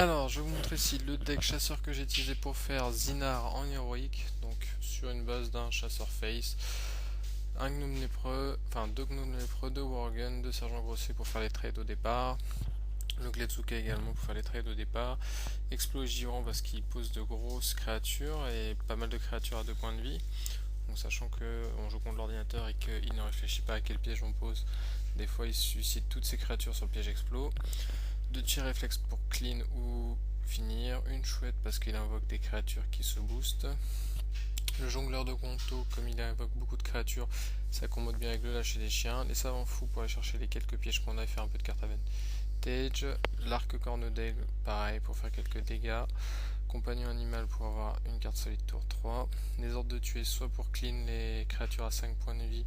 Alors, je vais vous montrer ici le deck chasseur que j'ai utilisé pour faire Zinar en héroïque, donc sur une base d'un chasseur face, un gnome lépreux, enfin deux gnomes lépreux, deux worgen, deux sergents grossiers pour faire les trades au départ, le Gletsuka également pour faire les trades au départ, Explo givrant parce qu'il pose de grosses créatures et pas mal de créatures à 2 points de vie. Donc sachant que on joue contre l'ordinateur et qu'il ne réfléchit pas à quel piège on pose, des fois il suscite toutes ses créatures sur le piège explo. Deux tirs réflexes pour clean ou finir, une chouette parce qu'il invoque des créatures qui se boostent. Le jongleur de Conto, comme il invoque beaucoup de créatures, ça commode bien avec le lâcher des chiens. Les savants fous pour aller chercher les quelques pièges qu'on a et faire un peu de carte advantage. L'arc cornedale, pareil pour faire quelques dégâts. Compagnon animal pour avoir une carte solide tour 3. Les ordres de tuer soit pour clean les créatures à 5 points de vie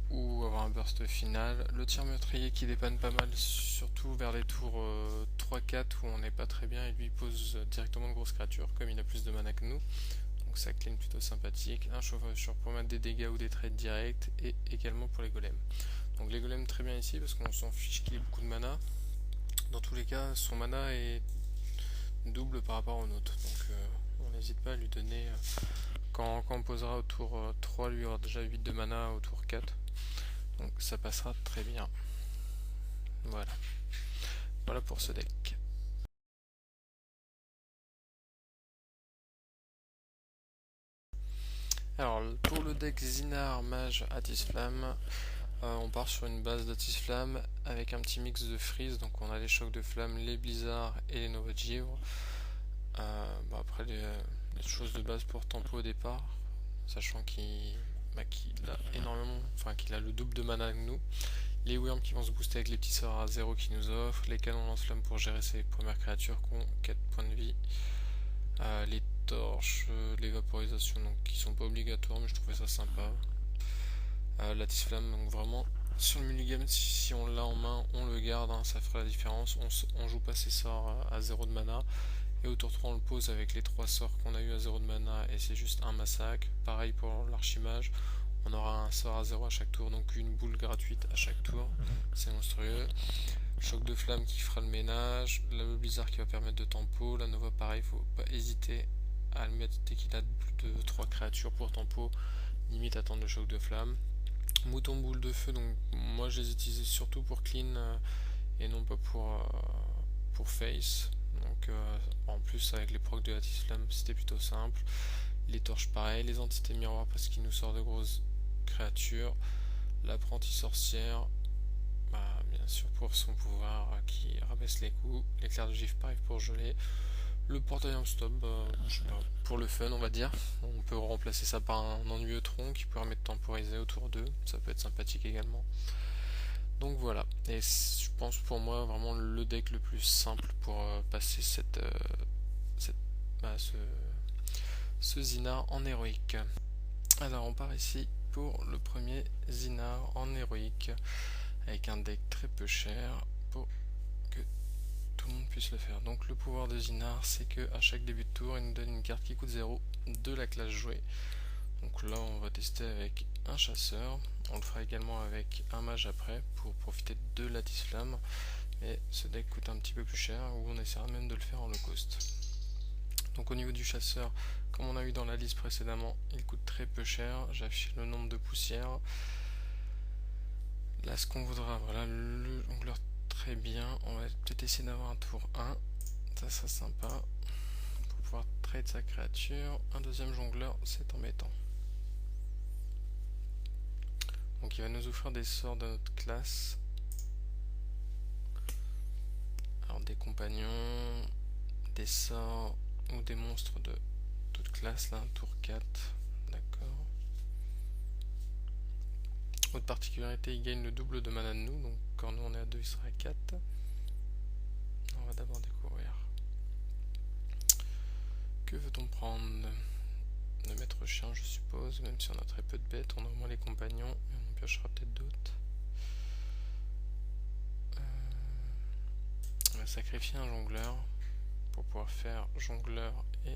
ou avoir un burst final. Le tir meurtrier qui dépanne pas mal, surtout vers les tours 3-4 où on n'est pas très bien et lui pose directement de grosses créatures comme il a plus de mana que nous. Donc ça clean plutôt sympathique. Un chauffeur pour mettre des dégâts ou des trades directs et également pour les golems. Donc les golems très bien ici parce qu'on s'en fiche qu'il ait beaucoup de mana. Dans tous les cas, son mana est double par rapport au nôtre. Donc on n'hésite pas à lui donner. Quand on posera au tour 3, lui aura déjà 8 de mana au tour 4. Donc ça passera très bien. Voilà. Voilà pour ce deck. Alors pour le deck Zinar Mage Atis-Flamme, on part sur une base d'Atis-Flamme avec un petit mix de freeze. Donc on a les chocs de flamme, les blizzards et les Nova de givre. Après les choses de base pour tempo au départ, sachant qu'il a énormément, enfin qu'il a le double de mana que nous. Les worms qui vont se booster avec les petits sorts à 0 qu'il nous offre, les canons lance-flamme pour gérer ses premières créatures qui ont 4 points de vie, les torches, les vaporisations donc, qui sont pas obligatoires mais je trouvais ça sympa. La flamme donc vraiment sur le mulligame si on l'a en main on le garde, hein, ça fera la différence, on joue pas ses sorts à 0 de mana. Et au tour 3 on le pose avec les 3 sorts qu'on a eu à 0 de mana et c'est juste un massacre. Pareil pour l'archimage, on aura un sort à 0 à chaque tour, donc une boule gratuite à chaque tour, c'est monstrueux. Choc de flamme qui fera le ménage, le blizzard qui va permettre de tempo, la nova pareil, faut pas hésiter à le mettre dès qu'il a plus de 3 créatures pour tempo, limite attendre le choc de flamme. Mouton boule de feu, donc moi je les utilisais surtout pour clean et non pas pour face. Donc en plus avec les procs de la flamme c'était plutôt simple. Les torches pareil, les entités miroirs parce qu'il nous sort de grosses créatures. L'apprenti sorcière, bien sûr pour son pouvoir qui rabaisse les coups. L'éclair de gif pareil pour geler. Le portail en stop, pour le fun on va dire. On peut remplacer ça par un ennuyeux tronc qui permet de temporiser autour d'eux, ça peut être sympathique également. Donc voilà, et je pense pour moi vraiment le deck le plus simple pour passer cette, bah, ce Zinar en héroïque. Alors on part ici pour le premier Zinar en héroïque avec un deck très peu cher pour que tout le monde puisse le faire. Donc le pouvoir de Zinar c'est que à chaque début de tour il nous donne une carte qui coûte 0 de la classe jouée. Donc là on va tester avec un chasseur, on le fera également avec un mage après pour profiter de l'atis-flamme, mais ce deck coûte un petit peu plus cher ou on essaiera même de le faire en low cost. Donc au niveau du chasseur, comme on a eu dans la liste précédemment, il coûte très peu cher, j'affiche le nombre de poussières. Là ce qu'on voudra, voilà le jongleur très bien, on va peut-être essayer d'avoir un tour 1, ça serait sympa, pour pouvoir trade sa créature. Un deuxième jongleur c'est embêtant. Donc il va nous offrir des sorts de notre classe. Alors des compagnons, des sorts ou des monstres de toute classe là, tour 4. D'accord. Autre particularité, il gagne le double de mana de nous, donc quand nous on est à 2, il sera à 4. On va d'abord découvrir. Que veut-on prendre? Le maître chien je suppose, même si on a très peu de bêtes, on a au moins les compagnons, et on en piochera peut-être d'autres. On va sacrifier un jongleur pour pouvoir faire jongleur et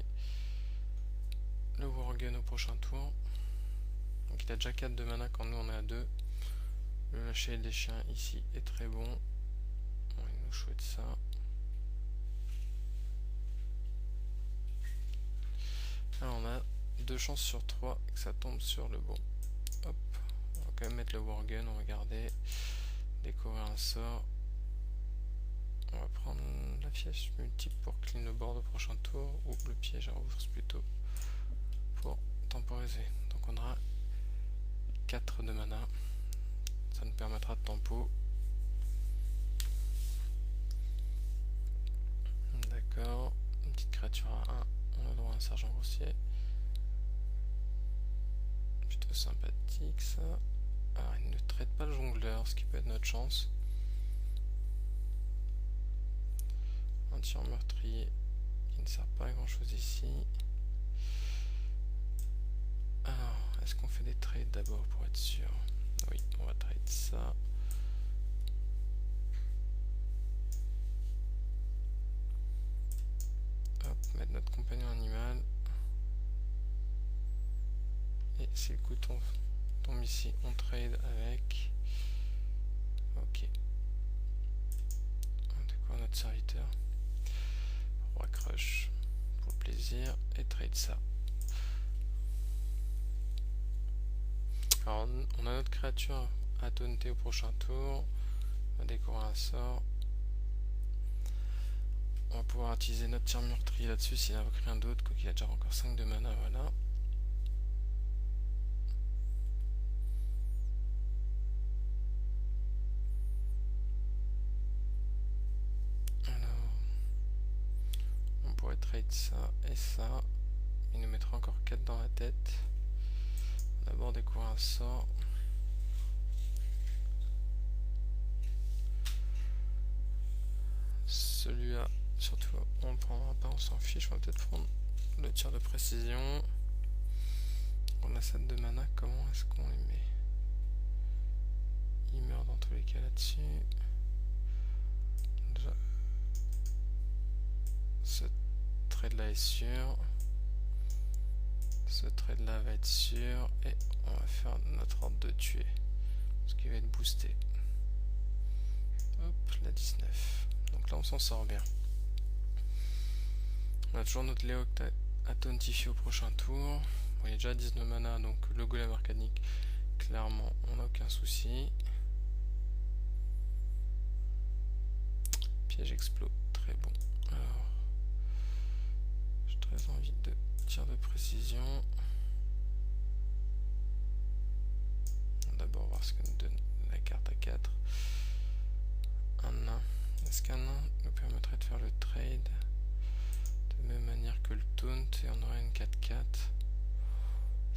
le worgen au prochain tour. Donc il a déjà 4 de mana quand nous on est à 2. Le lâcher des chiens ici est très bon. On va nous chouette ça. Alors on a 2 chances sur 3 que ça tombe sur le bon. Hop, on va quand même mettre le Worgen, on va garder, découvrir un sort. On va prendre la pièce multiple pour clean le board au prochain tour, ou le piège à ressources plutôt, pour temporiser. Donc on aura 4 de mana, ça nous permettra de tempo. D'accord, une petite créature à 1, on a droit à un sergent grossier. Plutôt sympathique ça. Alors il ne traite pas le jongleur, ce qui peut être notre chance. Un tir meurtrier qui ne sert pas à grand chose ici. Alors, est-ce qu'on fait des trades d'abord pour être sûr? Oui, on va trade ça. Hop, mettre notre compagnon animal. Et si le coup tombe ici, on trade avec. Ok. On découvre notre serviteur. Roi crush pour le plaisir et trade ça. Alors on a notre créature à taunter au prochain tour. On va découvrir un sort. On va pouvoir utiliser notre tir meurtrier là-dessus s'il n'invoque rien d'autre, quoiqu'il a déjà encore 5 de mana, voilà. Alors, on pourrait trade ça et ça. Il nous mettra encore 4 dans la tête. D'abord découvrir un sort. Celui-là, surtout, on ne prendra pas, on s'en fiche. On va peut-être prendre le tir de précision. On a 7 de mana, comment est-ce qu'on les met? Il meurt dans tous les cas là-dessus. Déjà, ce trade là est sûr. Ce trade là va être sûr. Et on va faire notre ordre de tuer. Ce qui va être boosté. Hop, la 19. Donc là on s'en sort bien. On a toujours notre Léo à tauntifier au prochain tour. Bon, il y a déjà 19 mana, donc le golem arcanique, clairement on n'a aucun souci. Piège explos, très bon. Alors, j'ai très envie de tir de précision. On va d'abord voir ce que nous donne la carte à 4. Un nain. Est-ce qu'un nain nous permettrait de faire le trade de même manière que le taunt et on aurait une 4-4?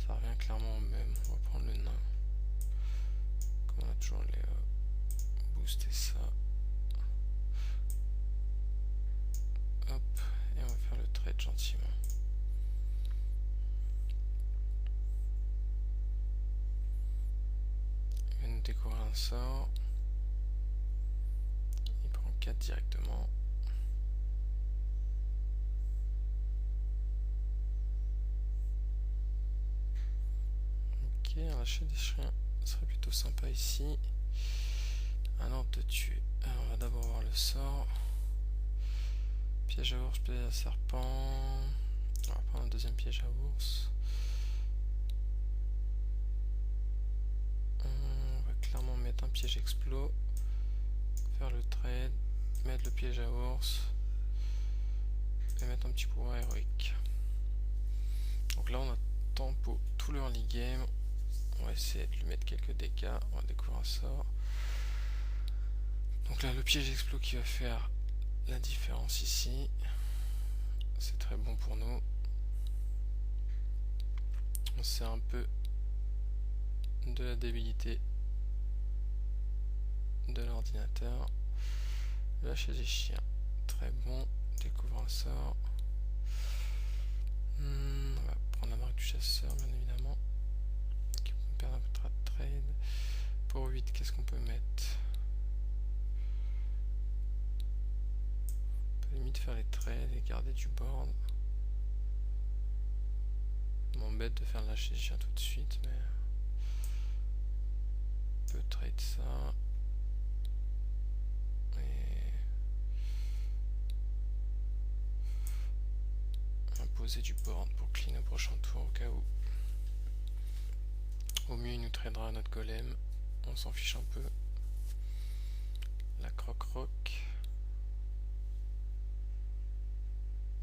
Ça revient clairement au même. On va prendre le nain. Comme on a toujours les booster ça. Hop, et on va faire le trade gentiment. Il va nous découvrir un sort. Il prend 4 directement. Ok, arracher des chiens serait plutôt sympa ici. Un ordre de tuer. Alors on va d'abord voir le sort. Piège à ours, piège à serpent. On va prendre un deuxième piège à ours. On va clairement mettre un piège explos. Faire le trade. Mettre le piège à ours. Et mettre un petit pouvoir héroïque. Donc là on a tempo tout l'early game. On va essayer de lui mettre quelques dégâts. On va découvrir un sort. Donc là le piège explos qui va faire la différence ici. C'est très bon pour nous. On sert un peu de la débilité de l'ordinateur. Lâcher des chiens. Très bon. Découvrir un sort. On va prendre la marque du chasseur bien évidemment. Qui me permettra de trade. Pour 8, qu'est-ce qu'on peut mettre? On peut limite faire les trades et garder du board. M'embête de faire lâcher les chiens tout de suite, mais on peut trade ça. Et poser du board pour clean au prochain tour au cas où. Au mieux il nous tradera notre golem, on s'en fiche un peu. La croc-roc.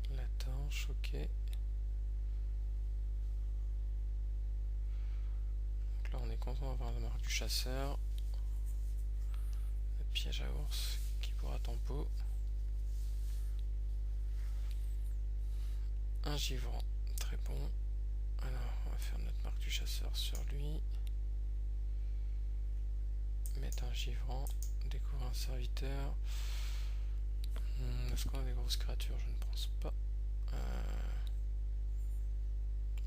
La torche, ok. Donc là on est content d'avoir la marque du chasseur. Le piège à ours qui pourra tempo. Un givrant, très bon. Alors on va faire notre marque du chasseur sur lui. Mettre un givrant, découvrir un serviteur. Est-ce qu'on a des grosses créatures? Je ne pense pas.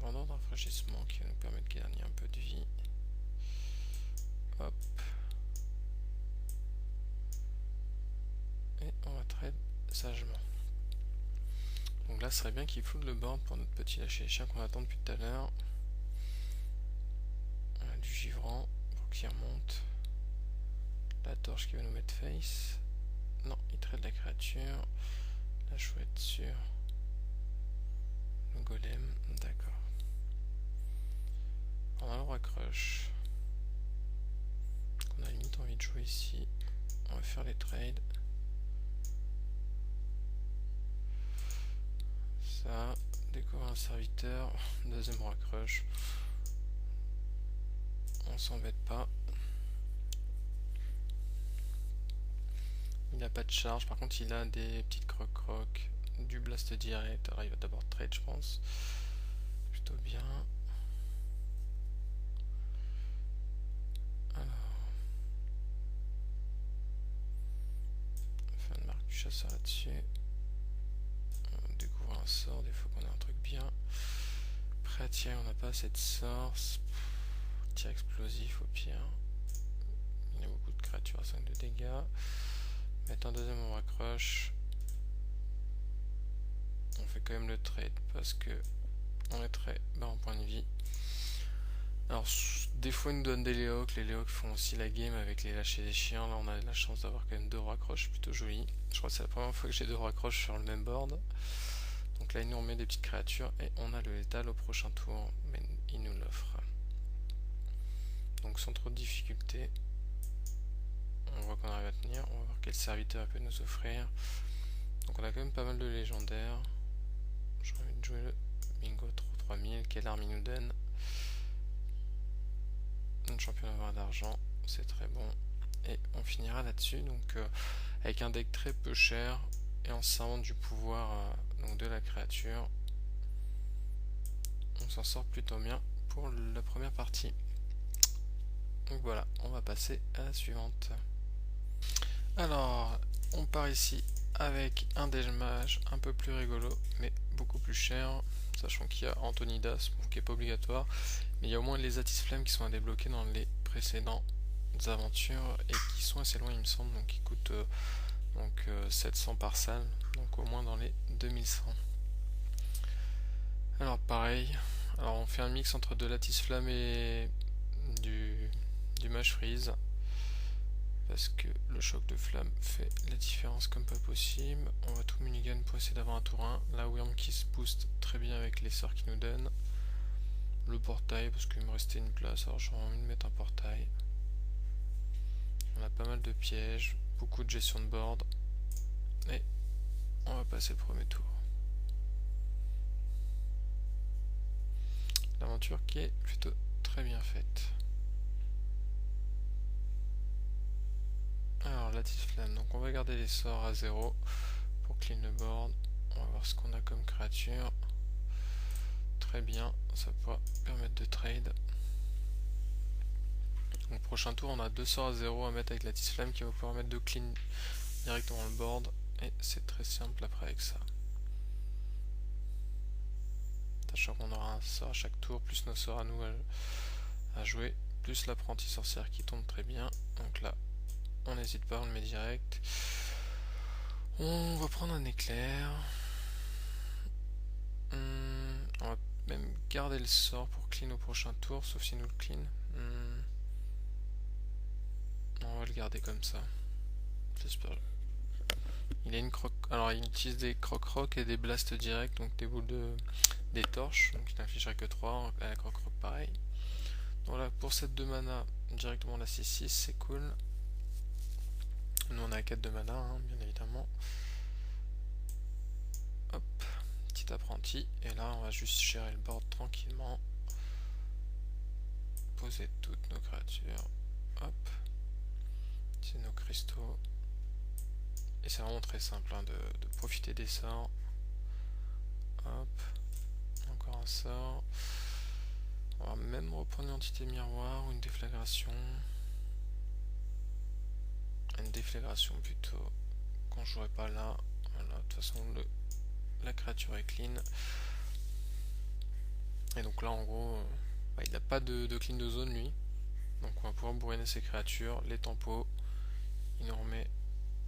Vendeur de rafraîchissement qui va nous permettre de gagner un peu de vie. Hop. Et on va trade sagement. Donc là, ce serait bien qu'il floute le board pour notre petit lâcher chien qu'on attend depuis tout à l'heure. On a du givrant pour qu'il remonte. La torche qui va nous mettre face. Non, il trade la créature. La chouette sur le golem. D'accord. On a le roi crush. On a limite envie de jouer ici. On va faire les trades. Ça, découvrir un serviteur. Deuxième roi crush. On s'embête pas. Il n'a pas de charge, par contre il a des petites croc-croc, du blast direct. Alors il va d'abord trade, je pense. Plutôt bien. Alors. On fait une marque du chasseur là-dessus. On découvre un sort, des fois qu'on a un truc bien. Prêt à tirer, on n'a pas assez de sorts. Tir explosif au pire. Il y a beaucoup de créatures à 5 de dégâts. Mettre un deuxième en raccroche. On fait quand même le trade parce que on est très bas en point de vie. Alors des fois ils nous donnent des léocs, les léocs font aussi la game avec les lâchers des chiens. Là on a la chance d'avoir quand même deux raccroches plutôt jolies. Je crois que c'est la première fois que j'ai deux raccroches sur le même board. Donc là il nous remet des petites créatures et on a le létal au prochain tour, mais il nous l'offre. Donc sans trop de difficultés. On voit qu'on arrive à tenir, on va voir quel serviteur peut nous offrir. Donc on a quand même pas mal de légendaires. J'ai envie de jouer le bingo 3000, quelle arme il nous donne. Un championnat d'argent, c'est très bon. Et on finira là-dessus, donc avec un deck très peu cher et en servant du pouvoir donc de la créature. On s'en sort plutôt bien pour la première partie. Donc voilà, on va passer à la suivante. Alors, on part ici avec un Deж Mage un peu plus rigolo, mais beaucoup plus cher, sachant qu'il y a Antonidas, bon, qui n'est pas obligatoire, mais il y a au moins les Atis-Flammes qui sont à débloquer dans les précédentes aventures et qui sont assez loin, il me semble, donc qui coûtent 700 par salle, donc au moins dans les 2100. Alors pareil, alors on fait un mix entre de l'Atis-Flamme et du Mage Freeze. Parce que le choc de flamme fait la différence comme pas possible. On va tout mulligan pour essayer d'avoir un tour 1. La Wyrm qui se booste très bien avec les sorts qu'il nous donne. Le portail parce qu'il me restait une place, alors j'ai envie de mettre un portail. On a pas mal de pièges, beaucoup de gestion de board. Et on va passer le premier tour. L'aventure qui est plutôt très bien faite. Alors l'Atis-Flamme, donc on va garder les sorts à 0 pour clean le board. On va voir ce qu'on a comme créature. Très bien, ça pourra permettre de trade. Donc prochain tour on a 2 sorts à 0 à mettre avec l'Atis-Flamme qui va pouvoir mettre de clean directement le board. Et c'est très simple après avec ça. Sachant qu'on aura un sort à chaque tour, plus nos sorts à nous à jouer, plus l'apprenti sorcière qui tombe très bien. Donc là, on n'hésite pas, on le met direct. On va prendre un éclair. On va même garder le sort pour clean au prochain tour, sauf si nous le clean. On va le garder comme ça. J'espère. Il a une croc. Alors il utilise des croc-rock et des blasts directs, donc des boules des torches, donc il n'infligerait que 3, à la croc-rock pareil. Donc là pour cette 2 mana, directement la 6-6, c'est cool. Nous on a 4 de mana, hein, bien évidemment. Hop, petit apprenti, et là on va juste gérer le board tranquillement. Poser toutes nos créatures. Hop, c'est nos cristaux. Et c'est vraiment très simple hein, de profiter des sorts. Hop, encore un sort. On va même reprendre une entité miroir ou une déflagration. Une déflagration plutôt, quand je jouerai pas là. Voilà, de toute façon la créature est clean. Et donc là en gros, il n'a pas de clean de zone lui. Donc on va pouvoir bourriner ses créatures, les tempos. Il nous remet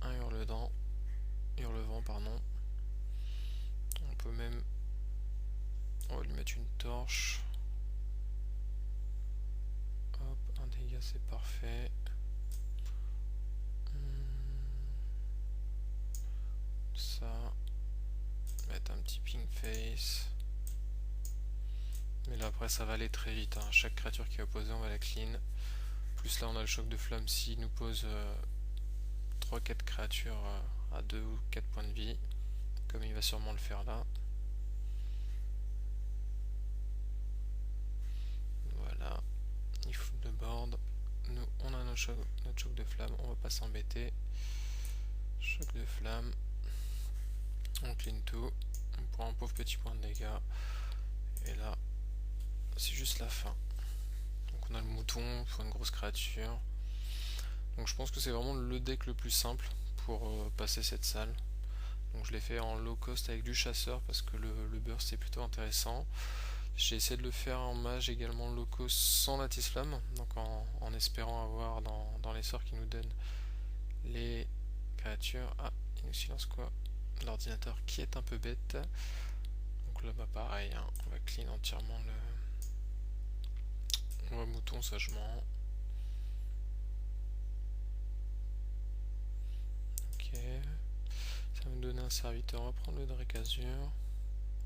un hurlevent, pardon. On peut même, on va lui mettre une torche. Hop, un dégât c'est parfait. Ça, mettre un petit pink face. Mais là après ça va aller très vite, hein. Chaque créature qui est opposée on va la clean. Plus là on a le choc de flamme s'il nous pose 3-4 créatures à 2 ou 4 points de vie, comme il va sûrement le faire là. Voilà, il fout le board. Nous on a notre choc de flamme, on va pas s'embêter. Choc de flamme, on clean tout, on prend un pauvre petit point de dégâts. Et là c'est juste la fin. Donc on a le mouton pour une grosse créature. Donc je pense que c'est vraiment le deck le plus simple pour passer cette salle. Donc je l'ai fait en low cost avec du chasseur parce que le burst est plutôt intéressant. J'ai essayé de le faire en mage également low cost sans lattice flamme, donc en espérant avoir dans les sorts qui nous donnent les créatures. Ah, il nous silence quoi? L'ordinateur qui est un peu bête. Donc là bah pareil, hein, on va clean entièrement le mouton sagement. Ok. Ça va me donner un serviteur, on va prendre le Drake Azur.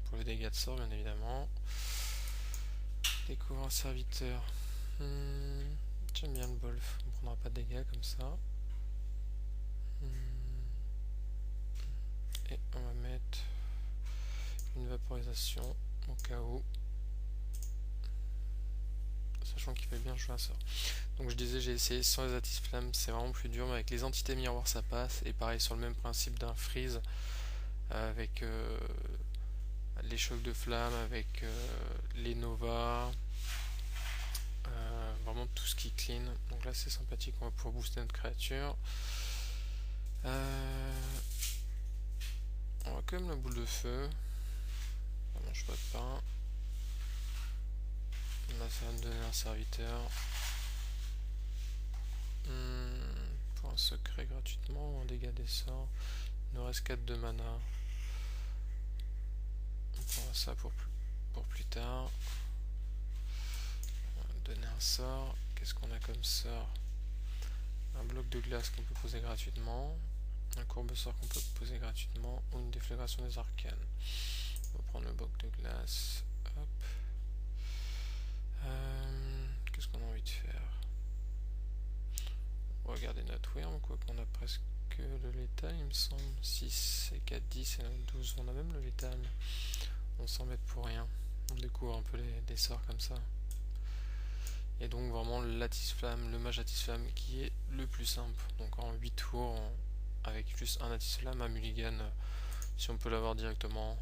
Pour le dégât de sort bien évidemment. Découvre un serviteur. J'aime bien le bolf, on prendra pas de dégâts comme ça. Et on va mettre une vaporisation au cas où. Sachant qu'il fait bien jouer un sort. Donc je disais j'ai essayé sans les lattice flammes, c'est vraiment plus dur, mais avec les entités miroirs ça passe. Et pareil sur le même principe d'un freeze avec les chocs de flamme, avec les nova, vraiment tout ce qui clean. Donc là c'est sympathique, on va pouvoir booster notre créature. On va quand même la boule de feu. Ça mange pas de pain. Là ça va me donner un serviteur. Pour un secret gratuitement ou un dégât des sorts. Il nous reste 4 de mana. On prendra ça pour plus tard. On va me donner un sort. Qu'est-ce qu'on a comme sort? Un bloc de glace qu'on peut poser gratuitement. Un courbe-sort qu'on peut poser gratuitement. Ou une déflagration des arcanes. On va prendre le bloc de glace. Hop. Qu'est-ce qu'on a envie de faire? On va regarder notre worm, quoi qu'on a presque le létal il me semble. 6 et 4, 10 et 12. On a même le létal. On s'embête pour rien. On découvre un peu les sorts comme ça. Et donc vraiment le lattice flamme, le mage lattice flamme qui est le plus simple. Donc en 8 tours, avec juste un lattice flamme, un mulligan, si on peut l'avoir directement,